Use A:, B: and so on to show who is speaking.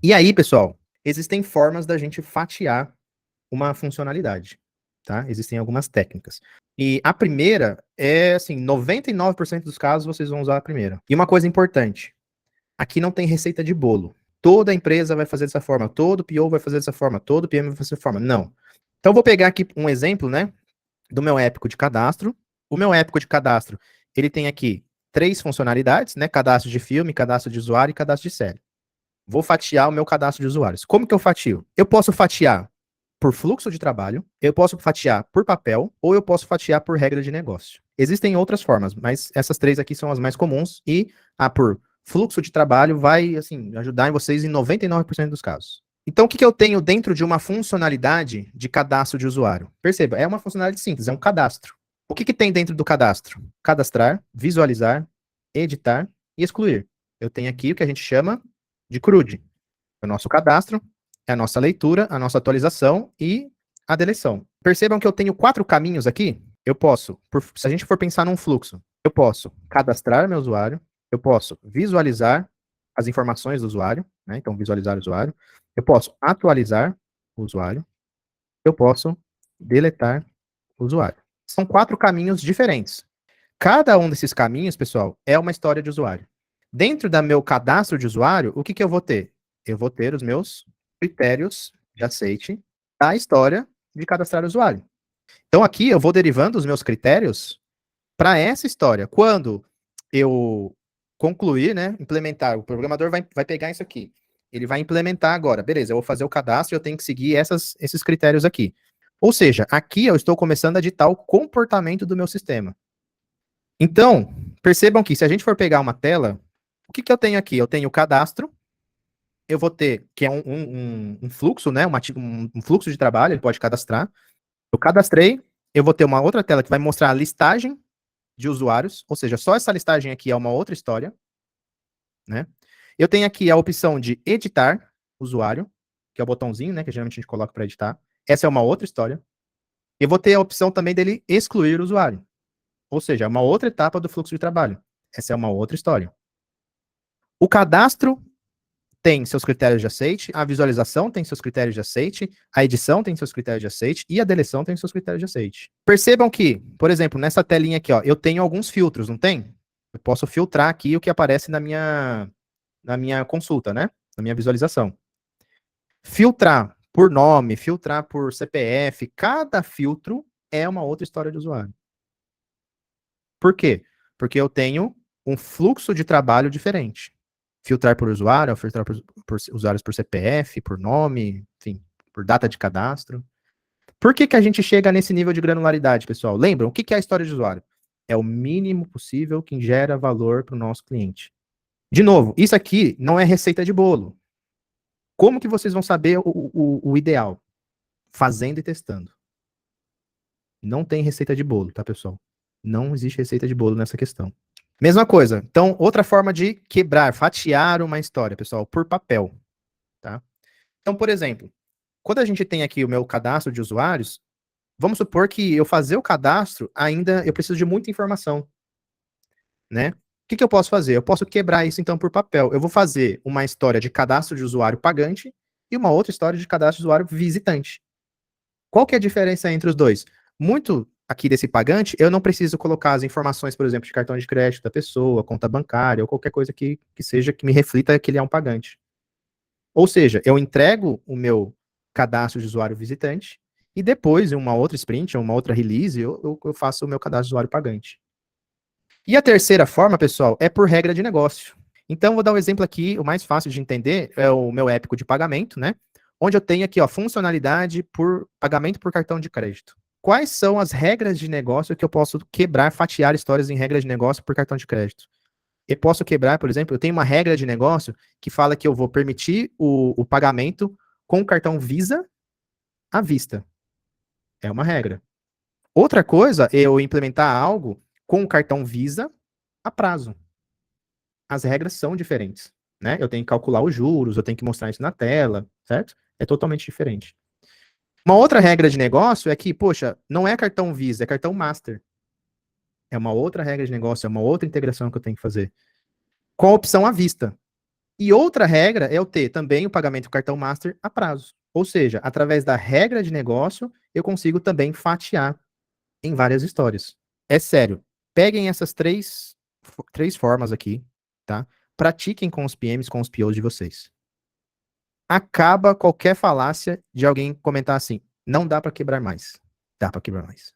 A: E aí, pessoal, existem formas da gente fatiar uma funcionalidade, tá? Existem algumas técnicas. E a primeira é, assim, 99% dos casos vocês vão usar a primeira. E uma coisa importante, aqui não tem receita de bolo. Toda empresa vai fazer dessa forma, todo PO vai fazer dessa forma, todo PM vai fazer dessa forma. Não. Então, eu vou pegar aqui um exemplo, né, do meu épico de cadastro. O meu épico de cadastro, ele tem aqui 3 funcionalidades, né, cadastro de filme, cadastro de usuário e cadastro de série. Vou fatiar o meu cadastro de usuários. Como que eu fatio? Eu posso fatiar por fluxo de trabalho, eu posso fatiar por papel, ou eu posso fatiar por regra de negócio. Existem outras formas, mas essas 3 aqui são as mais comuns, e a por fluxo de trabalho vai, assim, ajudar em vocês em 99% dos casos. Então, o que eu tenho dentro de uma funcionalidade de cadastro de usuário? Perceba, é uma funcionalidade simples, é um cadastro. O que tem dentro do cadastro? Cadastrar, visualizar, editar e excluir. Eu tenho aqui o que a gente chama de CRUD. O nosso cadastro, é a nossa leitura, a nossa atualização e a deleção. Percebam que eu tenho 4 caminhos aqui. Eu posso, se a gente for pensar num fluxo, eu posso cadastrar meu usuário, eu posso visualizar as informações do usuário, né? Então, visualizar o usuário. Eu posso atualizar o usuário. Eu posso deletar o usuário. São 4 caminhos diferentes. Cada um desses caminhos, pessoal, é uma história de usuário. Dentro do meu cadastro de usuário, o que eu vou ter? Eu vou ter os meus critérios de aceite da história de cadastrar o usuário. Então, aqui eu vou derivando os meus critérios para essa história. Quando eu concluir, né, implementar, o programador vai pegar isso aqui. Ele vai implementar agora. Beleza, eu vou fazer o cadastro e eu tenho que seguir esses critérios aqui. Ou seja, aqui eu estou começando a ditar o comportamento do meu sistema. Então, percebam que se a gente for pegar uma tela, o que eu tenho aqui? Eu tenho o cadastro, eu vou ter, que é um fluxo, né? Um fluxo de trabalho, ele pode cadastrar. Eu cadastrei, eu vou ter uma outra tela que vai mostrar a listagem de usuários, ou seja, só essa listagem aqui é uma outra história, né? Eu tenho aqui a opção de editar usuário, que é o botãozinho, né? Que geralmente a gente coloca para editar. Essa é uma outra história. Eu vou ter a opção também dele excluir o usuário. Ou seja, é uma outra etapa do fluxo de trabalho. Essa é uma outra história. O cadastro tem seus critérios de aceite, a visualização tem seus critérios de aceite, a edição tem seus critérios de aceite e a deleção tem seus critérios de aceite. Percebam que, por exemplo, nessa telinha aqui, ó, eu tenho alguns filtros, não tem? Eu posso filtrar aqui o que aparece na minha consulta, né? Na minha visualização. Filtrar por nome, filtrar por CPF, cada filtro é uma outra história de usuário. Por quê? Porque eu tenho um fluxo de trabalho diferente. Filtrar por usuário, filtrar por usuários por CPF, por nome, enfim, por data de cadastro. Por que a gente chega nesse nível de granularidade, pessoal? Lembram, o que é a história de usuário? É o mínimo possível que gera valor para o nosso cliente. De novo, isso aqui não é receita de bolo. Como que vocês vão saber o ideal? Fazendo e testando. Não tem receita de bolo, tá, pessoal? Não existe receita de bolo nessa questão. Mesma coisa. Então, outra forma de quebrar, fatiar uma história, pessoal, por papel, tá? Então, por exemplo, quando a gente tem aqui o meu cadastro de usuários, vamos supor que eu fazer o cadastro, ainda eu preciso de muita informação, né? O que eu posso fazer? Eu posso quebrar isso, então, por papel. Eu vou fazer uma história de cadastro de usuário pagante e uma outra história de cadastro de usuário visitante. Qual que é a diferença entre os dois? Muito aqui desse pagante, eu não preciso colocar as informações, por exemplo, de cartão de crédito da pessoa, conta bancária, ou qualquer coisa que seja que me reflita que ele é um pagante. Ou seja, eu entrego o meu cadastro de usuário visitante e depois, em uma outra sprint, uma outra release, eu faço o meu cadastro de usuário pagante. E a terceira forma, pessoal, é por regra de negócio. Então, vou dar um exemplo aqui, o mais fácil de entender é o meu épico de pagamento, né? Onde eu tenho aqui, ó, funcionalidade por pagamento por cartão de crédito. Quais são as regras de negócio que eu posso quebrar, fatiar histórias em regras de negócio por cartão de crédito? Eu posso quebrar, por exemplo, eu tenho uma regra de negócio que fala que eu vou permitir o pagamento com o cartão Visa à vista. É uma regra. Outra coisa é eu implementar algo com o cartão Visa a prazo. As regras são diferentes, né? Eu tenho que calcular os juros, eu tenho que mostrar isso na tela, certo? É totalmente diferente. Uma outra regra de negócio é que, poxa, não é cartão Visa, é cartão Master. É uma outra regra de negócio, é uma outra integração que eu tenho que fazer. Com a opção à vista. E outra regra é eu ter também o pagamento do cartão Master a prazo. Ou seja, através da regra de negócio, eu consigo também fatiar em várias histórias. É sério, peguem essas três formas aqui, tá? Pratiquem com os PMs, com os POs de vocês. Acaba qualquer falácia de alguém comentar assim, não dá para quebrar mais. Dá para quebrar mais.